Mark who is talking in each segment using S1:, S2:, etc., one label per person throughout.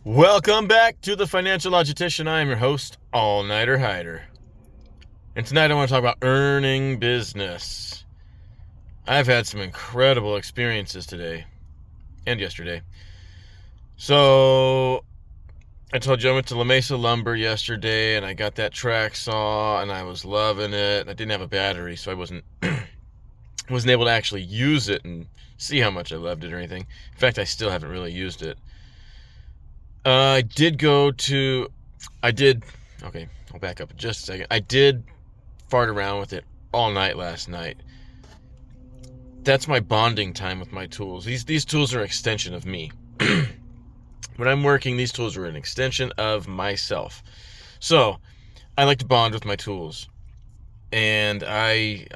S1: Welcome back to the Financial Logistician. I am your host, All Nighter Hider. And tonight I want to talk about earning business. I've had some incredible experiences today and yesterday. So, I told you I went to La Mesa Lumber yesterday and I got that track saw and I was loving it. I didn't have a battery, so I wasn't able to actually use it and see how much I loved it or anything. In fact, I still haven't really used it. Okay, I'll back up just a second. I did fart around with it all night last night. That's my bonding time with my tools. These tools are an extension of me. When I'm working, these tools are an extension of myself. So, I like to bond with my tools. And I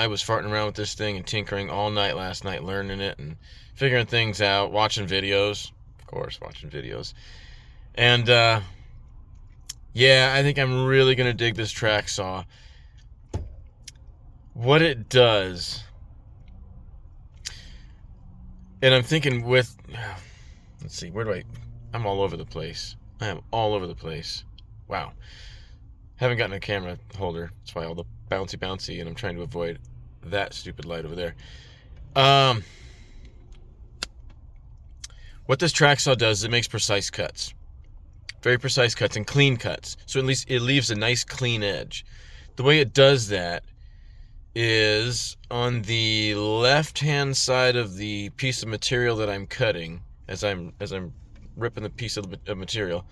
S1: was farting around with this thing and tinkering all night last night, learning it and figuring things out, watching videos. Of course, watching videos. And, I think I'm really going to dig this track saw. What it does, and I'm thinking let's see, I'm all over the place. I am all over the place. Wow. Haven't gotten a camera holder. That's why all the bouncy, and I'm trying to avoid that stupid light over there. What this track saw does is it makes precise cuts. Very precise cuts and clean cuts. So at least it leaves a nice clean edge. The way it does that is on the left-hand side of the piece of material that I'm cutting, as I'm ripping the piece of material,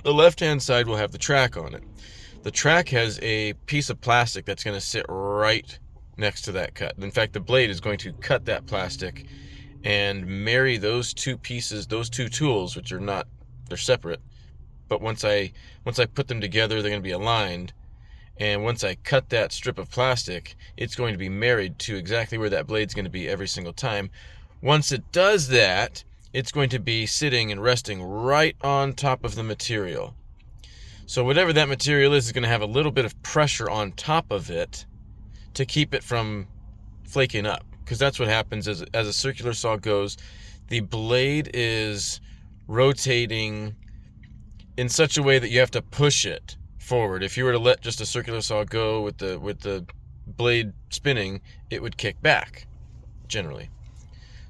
S1: the left-hand side will have the track on it. The track has a piece of plastic that's going to sit right next to that cut. In fact, the blade is going to cut that plastic and marry those two pieces, those two tools, which are not, they're separate. But once I put them together, they're going to be aligned. And once I cut that strip of plastic, it's going to be married to exactly where that blade's going to be every single time. Once it does that, it's going to be sitting and resting right on top of the material. So whatever that material is going to have a little bit of pressure on top of it to keep it from flaking up. Because that's what happens as a circular saw goes. The blade is rotating in such a way that you have to push it forward. If you were to let just a circular saw go with the blade spinning, it would kick back, generally.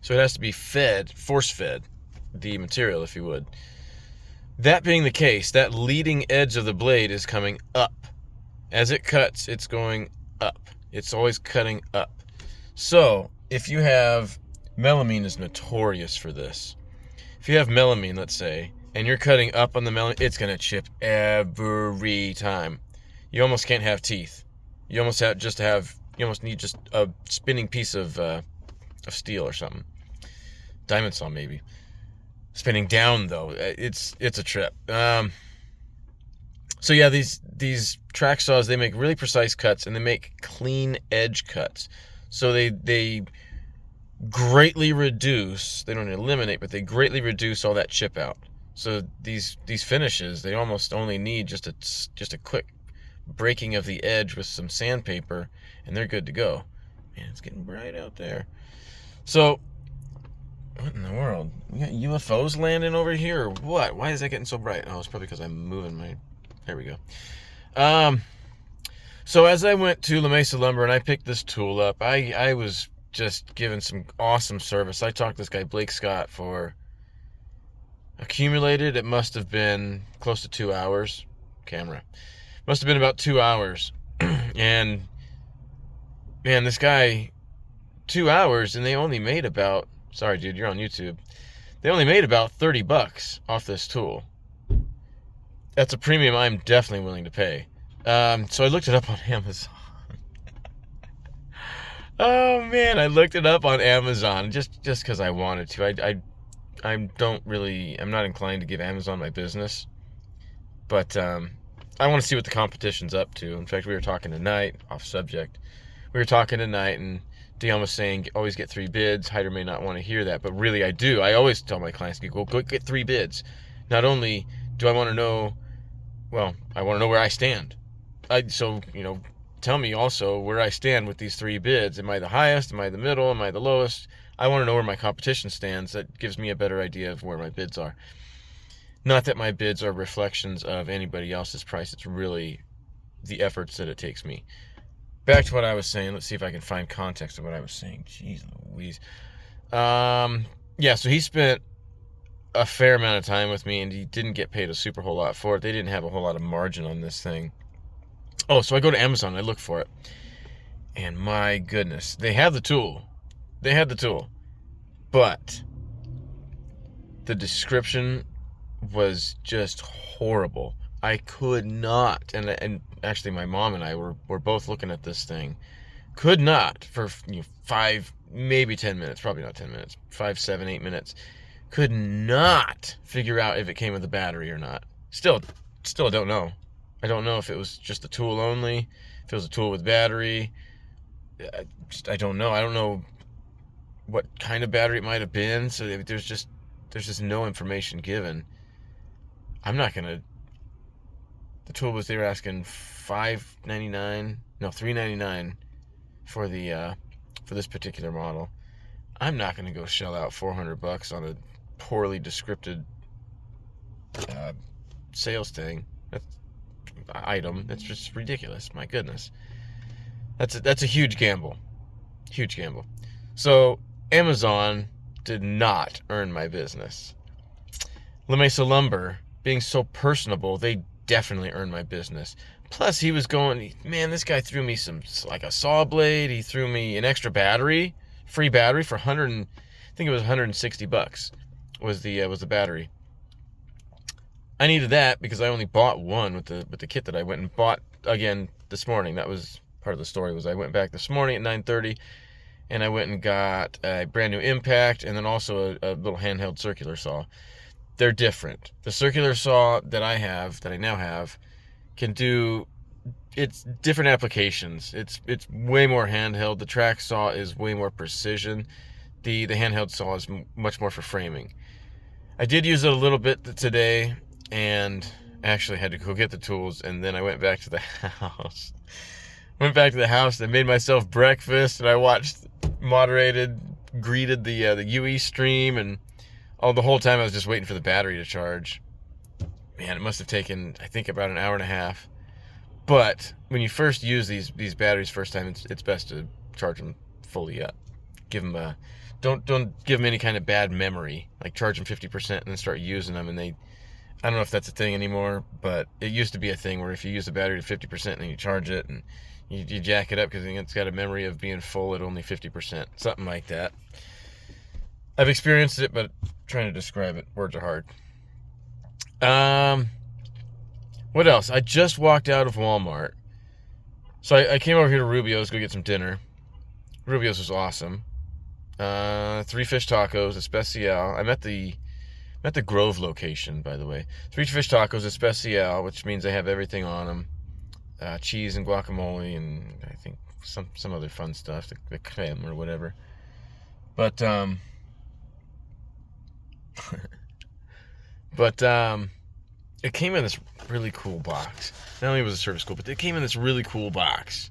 S1: So it has to be force-fed, the material, if you would. That being the case, that leading edge of the blade is coming up. As it cuts, it's going up. It's always cutting up. So, if you have, melamine is notorious for this. If you have melamine, let's say, and you're cutting up on the melamine, it's going to chip every time. You almost can't have teeth. You almost need just a spinning piece of steel or something. Diamond saw, maybe. Spinning down, though, it's a trip. So yeah, these track saws, they make really precise cuts, and they make clean edge cuts. So they greatly reduce, they don't eliminate, but they greatly reduce all that chip out. So these finishes, they almost only need just a quick breaking of the edge with some sandpaper, and they're good to go. Man, it's getting bright out there. So, what in the world? We got UFOs landing over here, or what? Why is that getting so bright? Oh, it's probably because I'm moving my... There we go. So as I went to La Mesa Lumber and I picked this tool up, I was just given some awesome service. I talked to this guy, Blake Scott, for accumulated, it must have been close to 2 hours. Must have been about 2 hours. And, man, this guy, 2 hours, and they only made about... Sorry, dude, you're on YouTube. They only made about $30 off this tool. That's a premium I'm definitely willing to pay. So I looked it up on Amazon. Oh man, I looked it up on Amazon just because I wanted to. I'm not inclined to give Amazon my business, but I want to see what the competition's up to. In fact, we were talking tonight, off subject. We were talking tonight, and Dion was saying always get 3 bids. Hyder may not want to hear that, but really I do. I always tell my clients, go get 3 bids. Not only do I want to know, well, I want to know where I stand. So tell me also where I stand with these 3 bids. Am I the highest? Am I the middle? Am I the lowest? I want to know where my competition stands. That gives me a better idea of where my bids are. Not that my bids are reflections of anybody else's price. It's really the efforts that it takes me. Back to what I was saying. Let's see if I can find context of what I was saying. Jeez Louise. Yeah, so he spent a fair amount of time with me, and he didn't get paid a super whole lot for it. They didn't have a whole lot of margin on this thing. Oh, so I go to Amazon, I look for it, and my goodness, they have the tool. They had the tool, but the description was just horrible. I could not, and actually my mom and I were both looking at this thing, could not for 5, maybe 10 minutes, probably not 10 minutes, 5, 7, 8 minutes, could not figure out if it came with a battery or not. Still don't know. I don't know if it was just the tool only, if it was a tool with battery. I don't know. I don't know what kind of battery it might have been. So there's just no information given. I'm not gonna. The tool was, they were asking $3.99 for the for this particular model. I'm not gonna go shell out $400 on a poorly descripted sales thing. Item. That's just ridiculous. My goodness. That's a huge gamble. Huge gamble. So Amazon did not earn my business. La Mesa Lumber, being so personable, they definitely earned my business. Plus, he was going, man, this guy threw me like a saw blade. He threw me an extra battery, free battery for I think it was $160 was the battery. I needed that because I only bought one with the kit that I went and bought again this morning. That was part of the story. Was I went back this morning at 9:30, and I went and got a brand new impact, and then also a little handheld circular saw. They're different. The circular saw that I now have, can do, it's different applications. It's way more handheld. The track saw is way more precision. The handheld saw is much more for framing. I did use it a little bit today, and actually had to go get the tools, and then I went back to the house. And I made myself breakfast, and I watched greeted the UE stream, and the whole time I was just waiting for the battery to charge. Man, it must have taken, I think, about an hour and a half. But when you first use these batteries first time, it's best to charge them fully up. Give them don't give them any kind of bad memory. Like charge them 50% and then start using them, and I don't know if that's a thing anymore, but it used to be a thing where if you use the battery to 50% and then you charge it and you jack it up because it's got a memory of being full at only 50%, something like that. I've experienced it, but trying to describe it, words are hard. What else? I just walked out of Walmart. So I came over here to Rubio's, go get some dinner. Rubio's was awesome. 3 fish tacos, especial. I'm at the Grove location, by the way. 3 fish tacos, especial, which means they have everything on them. Cheese and guacamole, and I think some other fun stuff, the creme or whatever. But it came in this really cool box. Not only was it service cool, but it came in this really cool box.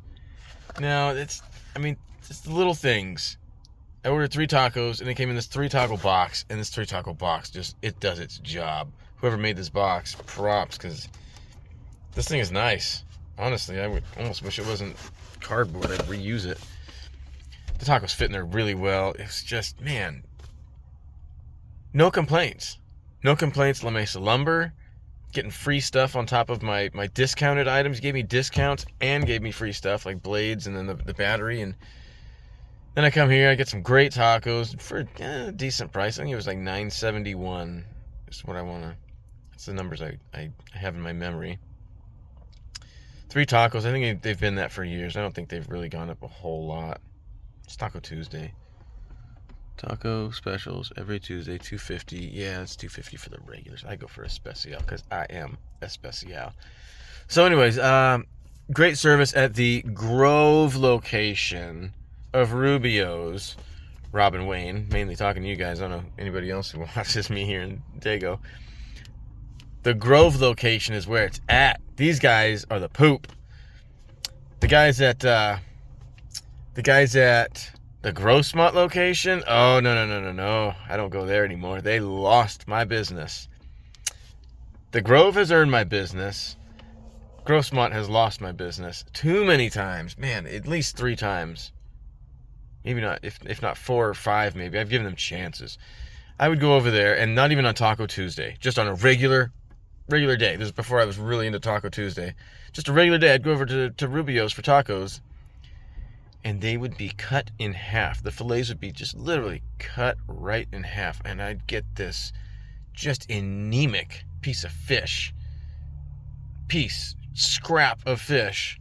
S1: Now, it's the little things. I ordered 3 tacos, and it came in this 3 taco box, and this 3 taco box it does its job. Whoever made this box, props, because this thing is nice. Honestly, I would almost wish it wasn't cardboard. I'd reuse it. The tacos fit in there really well. It's just, man, no complaints. No complaints. La Mesa Lumber, getting free stuff on top of my discounted items. Gave me discounts and gave me free stuff like blades and then the battery. And then I come here, I get some great tacos for a decent price. I think it was like $9.71 is what I want to. That's the numbers I have in my memory. 3 tacos. I think they've been that for years. I don't think they've really gone up a whole lot. It's Taco Tuesday. Taco specials every Tuesday, $2.50. Yeah, it's $2.50 for the regulars. I go for a special because I am a special. So anyways, great service at the Grove location of Rubio's. Robin Wayne, mainly talking to you guys. I don't know anybody else who watches me here in Dago. The Grove location is where it's at. These guys are the poop. The guys at the Grossmont location. Oh, no. I don't go there anymore. They lost my business. The Grove has earned my business. Grossmont has lost my business too many times. Man, at least 3 times. Maybe not, if not 4 or 5 maybe. I've given them chances. I would go over there, and not even on Taco Tuesday. Just on a regular day. This is before I was really into Taco Tuesday. Just a regular day. I'd go over to Rubio's for tacos. And they would be cut in half. The fillets would be just literally cut right in half. And I'd get this just anemic scrap of fish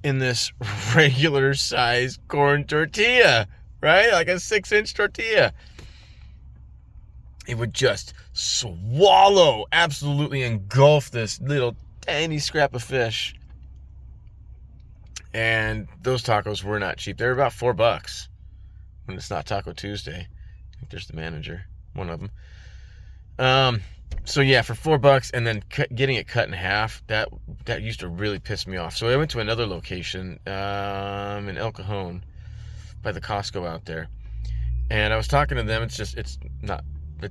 S1: in this regular size corn tortilla, right? Like a 6-inch tortilla. It would just absolutely engulf this little tiny scrap of fish. And those tacos were not cheap. They were about $4 when it's not Taco Tuesday. I think there's the manager, one of them. So yeah, for $4 and then getting it cut in half, that used to really piss me off. So I went to another location in El Cajon by the Costco out there, and I was talking to them. It's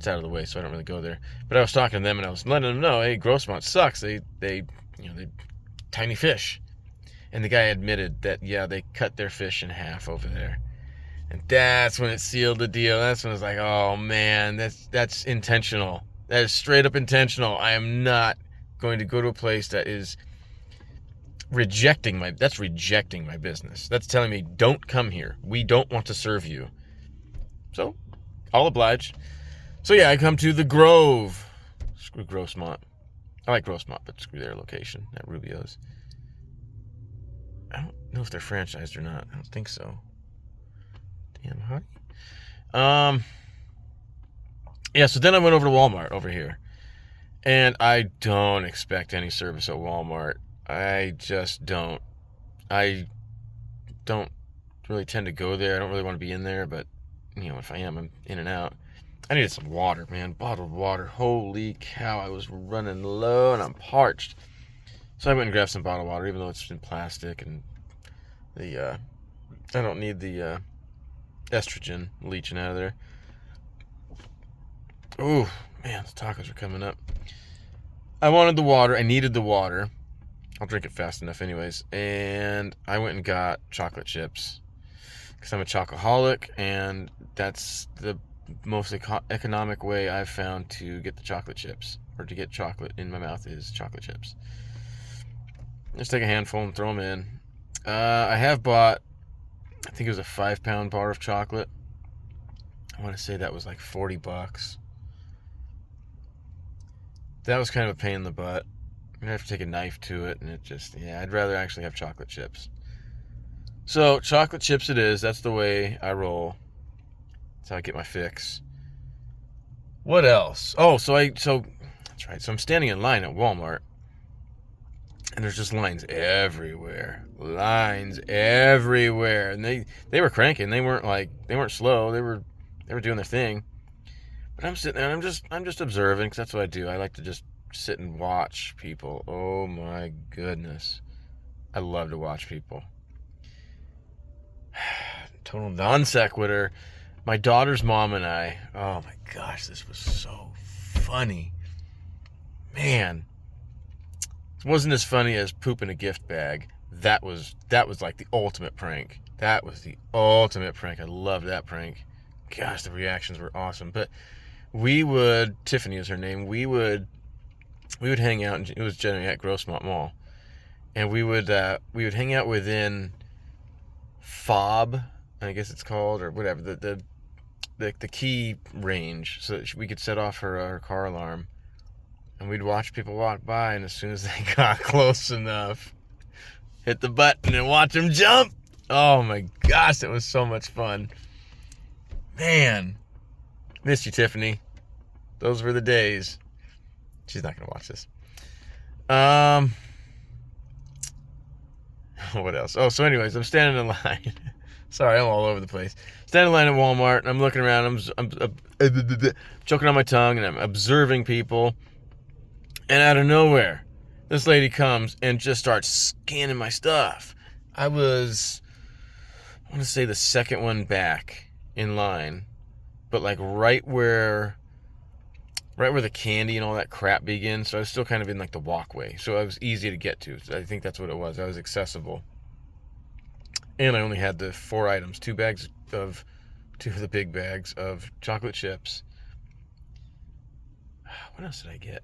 S1: out of the way, so I don't really go there. But I was talking to them, and I was letting them know, hey, Grossmont sucks. They tiny fish. And the guy admitted that, yeah, they cut their fish in half over there. And that's when it sealed the deal. That's when it's like, oh, man, that's intentional. That is straight up intentional. I am not going to go to a place that is rejecting my business. That's telling me, don't come here. We don't want to serve you. So, I'll oblige. So, yeah, I come to the Grove. Screw Grossmont. I like Grossmont, but screw their location at Rubio's. I don't know if they're franchised or not. I don't think so. Damn, honey. Yeah, so then I went over to Walmart over here. And I don't expect any service at Walmart. I just don't. I don't really tend to go there. I don't really want to be in there, but, if I am, I'm in and out. I needed some water, man. Bottled water. Holy cow, I was running low and I'm parched. So I went and grabbed some bottled water, even though it's in plastic, and I don't need the estrogen leaching out of there. Ooh, man, the tacos are coming up. I wanted the water. I needed the water. I'll drink it fast enough anyways. And I went and got chocolate chips because I'm a chocoholic, and that's the most economic way I've found to get the chocolate chips, or to get chocolate in my mouth, is chocolate chips. Just take a handful and throw them in. I have bought, I think it was a 5-pound bar of chocolate. I want to say that was like $40. That was kind of a pain in the butt. I'm going to have to take a knife to it, and I'd rather actually have chocolate chips. So, chocolate chips it is. That's the way I roll. That's how I get my fix. What else? Oh, so that's right. So I'm standing in line at Walmart. And there's just lines everywhere. And they were cranking. They weren't slow. They were doing their thing. But I'm sitting there and I'm just observing, because that's what I do. I like to just sit and watch people. Oh my goodness. I love to watch people. Total non sequitur. My daughter's mom and I, oh my gosh, this was so funny. Man. It wasn't as funny as poop in a gift bag. That was like the ultimate prank. That was the ultimate prank. I loved that prank. Gosh, the reactions were awesome. But Tiffany is her name, we would hang out, and it was generally at Grossmont Mall. And we would hang out within fob, I guess it's called, or whatever, the key range, so that we could set off her car alarm. And we'd watch people walk by, and as soon as they got close enough, hit the button and watch them jump. Oh my gosh, it was so much fun. Man, missed you, Tiffany. Those were the days. She's not going to watch this. What else? Oh, so anyways, I'm standing in line. Sorry, I'm all over the place. Standing in line at Walmart, and I'm looking around. I'm choking on my tongue, and I'm observing people. And out of nowhere, this lady comes and just starts scanning my stuff. I want to say the second one back in line, but like right where the candy and all that crap begins. So I was still kind of in like the walkway. So I was easy to get to. So I think that's what it was. I was accessible. And I only had the 4 items, 2 of the big bags of chocolate chips. What else did I get?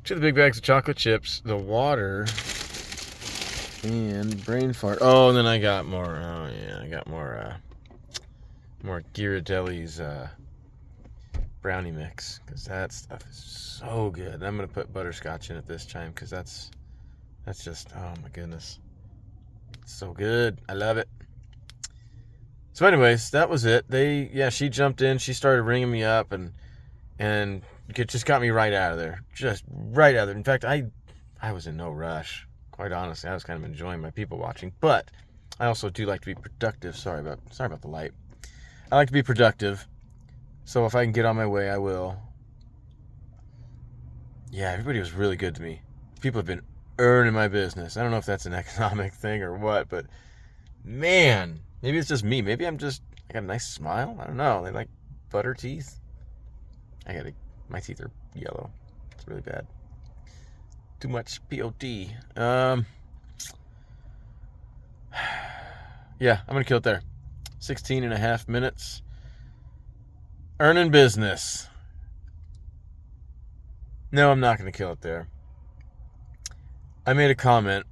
S1: 2 of the big bags of chocolate chips, the water, and brain fart. Oh, and then I got more. Oh yeah, I got more Ghirardelli's brownie mix, because that stuff is so good. I'm gonna put butterscotch in it this time, because that's just, oh my goodness, it's so good. I love it. So anyways, that was it. She jumped in, she started ringing me up, and it just got me right out of there. Just right out of there. In fact, I was in no rush. Quite honestly, I was kind of enjoying my people watching, but I also do like to be productive. Sorry about the light. I like to be productive, so if I can get on my way, I will. Yeah, everybody was really good to me. People have been earning my business. I don't know if that's an economic thing or what, but man, maybe it's just me. Maybe I got a nice smile. I don't know. They like butter teeth. My teeth are yellow. It's really bad. Too much POT. Yeah, I'm going to kill it there. 16 and a half minutes. Earning business. No, I'm not going to kill it there. I made a comment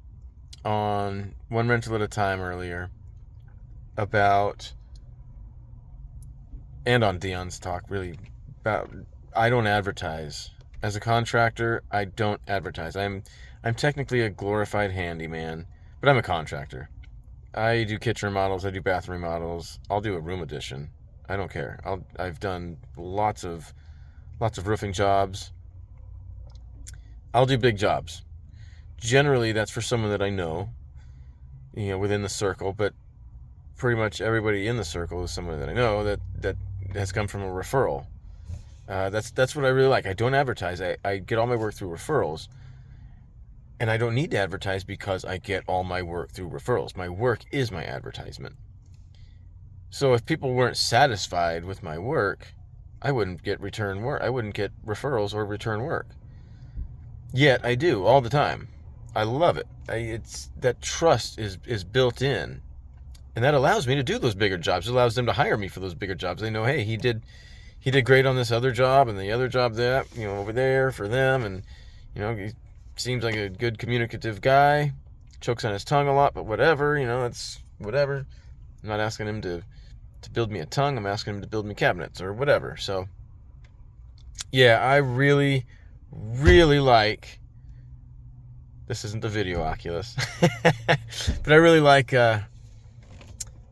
S1: on One Rental at a Time earlier about, and on Dion's talk, really, about, I don't advertise. As a contractor, I don't advertise. I'm technically a glorified handyman, but I'm a contractor. I do kitchen remodels, I do bathroom remodels, I'll do a room addition. I don't care. I've done lots of roofing jobs. I'll do big jobs. Generally, that's for someone that I know, within the circle, but pretty much everybody in the circle is someone that I know that has come from a referral. That's what I really like. I don't advertise. I get all my work through referrals. And I don't need to advertise because I get all my work through referrals. My work is my advertisement. So if people weren't satisfied with my work, I wouldn't get return work. I wouldn't get referrals or return work. Yet I do all the time. I love it. It's that trust is built in. And that allows me to do those bigger jobs. It allows them to hire me for those bigger jobs. They know, hey, he did great on this other job and the other job that, over there for them, and he seems like a good communicative guy. Chokes on his tongue a lot, but whatever, that's whatever. I'm not asking him to build me a tongue. I'm asking him to build me cabinets or whatever. So yeah, I really, really like, this isn't the video Oculus, but I really like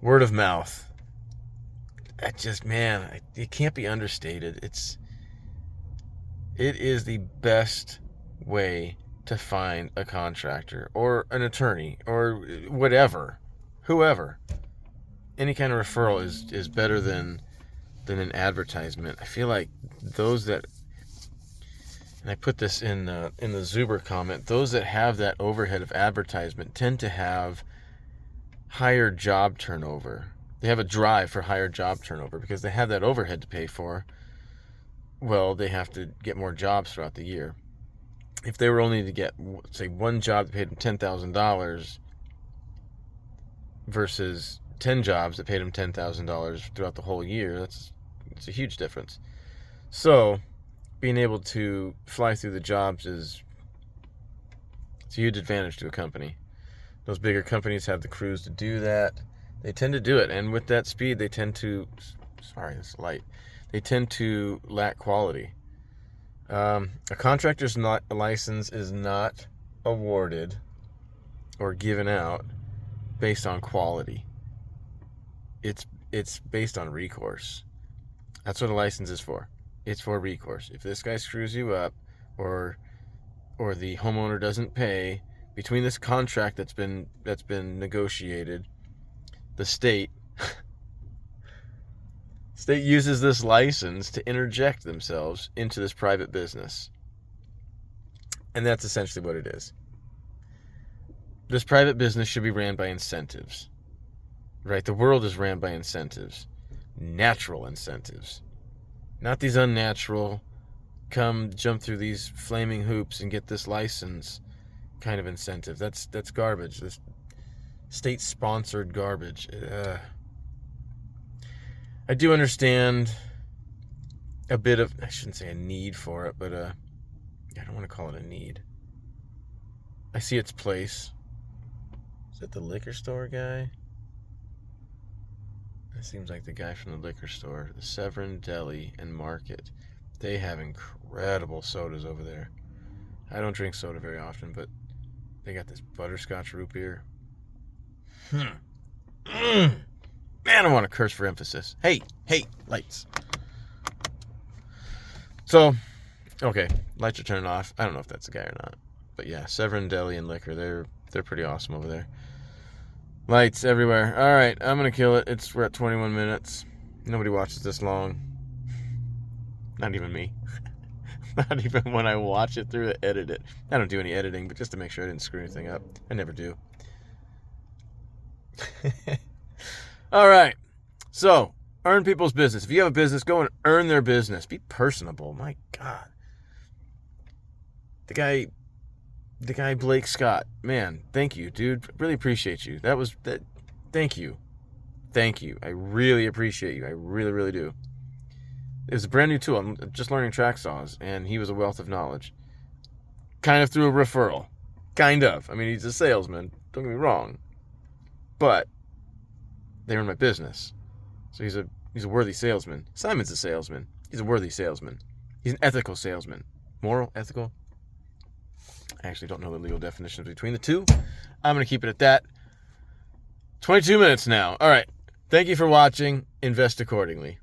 S1: word of mouth. That just, man, it can't be understated. It is the best way to find a contractor or an attorney or whatever, whoever. Any kind of referral is better than an advertisement. I feel like those that, and I put this in the Zuber comment, those that have that overhead of advertisement tend to have higher job turnover. They have a drive for higher job turnover because they have that overhead to pay for. Well, they have to get more jobs throughout the year. If they were only to get, say, one job that paid them $10,000 versus 10 jobs that paid them $10,000 throughout the whole year, it's a huge difference. So being able to fly through the jobs it's a huge advantage to a company. Those bigger companies have the crews to do that. They tend to do it, and with that speed, they tend to, they tend to lack quality. A contractor's license is not awarded or given out based on quality. It's based on recourse. That's what a license is for. It's for recourse. If this guy screws you up, or the homeowner doesn't pay, between this contract that's been negotiated, the state uses this license to interject themselves into this private business. And that's essentially what it is. this private business should be ran by incentives, right? The world is ran by incentives, natural incentives, not these unnatural, come jump through these flaming hoops and get this license kind of incentive. That's garbage. This state-sponsored garbage. I do understand a bit of, I shouldn't say a need for it, but I don't want to call it a need. I see its place. Is that the liquor store guy? That seems like the guy from the liquor store. The Severn Deli and Market. They have incredible sodas over there. I don't drink soda very often, but they got this butterscotch root beer. Man, I want to curse for emphasis. Hey, lights. So, okay, lights are turning off. I don't know if that's the guy or not. But yeah, Severn Deli and Liquor, they're pretty awesome over there. Lights everywhere. All right, I'm going to kill it. We're at 21 minutes. Nobody watches this long. Not even me. Not even when I watch it through and edit it. I don't do any editing, but just to make sure I didn't screw anything up. I never do. All right. So, earn people's business. If you have a business, go and earn their business. Be personable. My God. The guy Blake Scott. Man, thank you, dude. Really appreciate you. Thank you. I really appreciate you. I really, really do. It was a brand new tool. I'm just learning track saws, and he was a wealth of knowledge. Kind of through a referral. Kind of. I mean, he's a salesman. Don't get me wrong. But they earn my business. So he's a worthy salesman. Simon's a salesman. He's a worthy salesman. He's an ethical salesman. Moral? Ethical? I actually don't know the legal definitions between the two. I'm going to keep it at that. 22 minutes now. All right. Thank you for watching. Invest accordingly.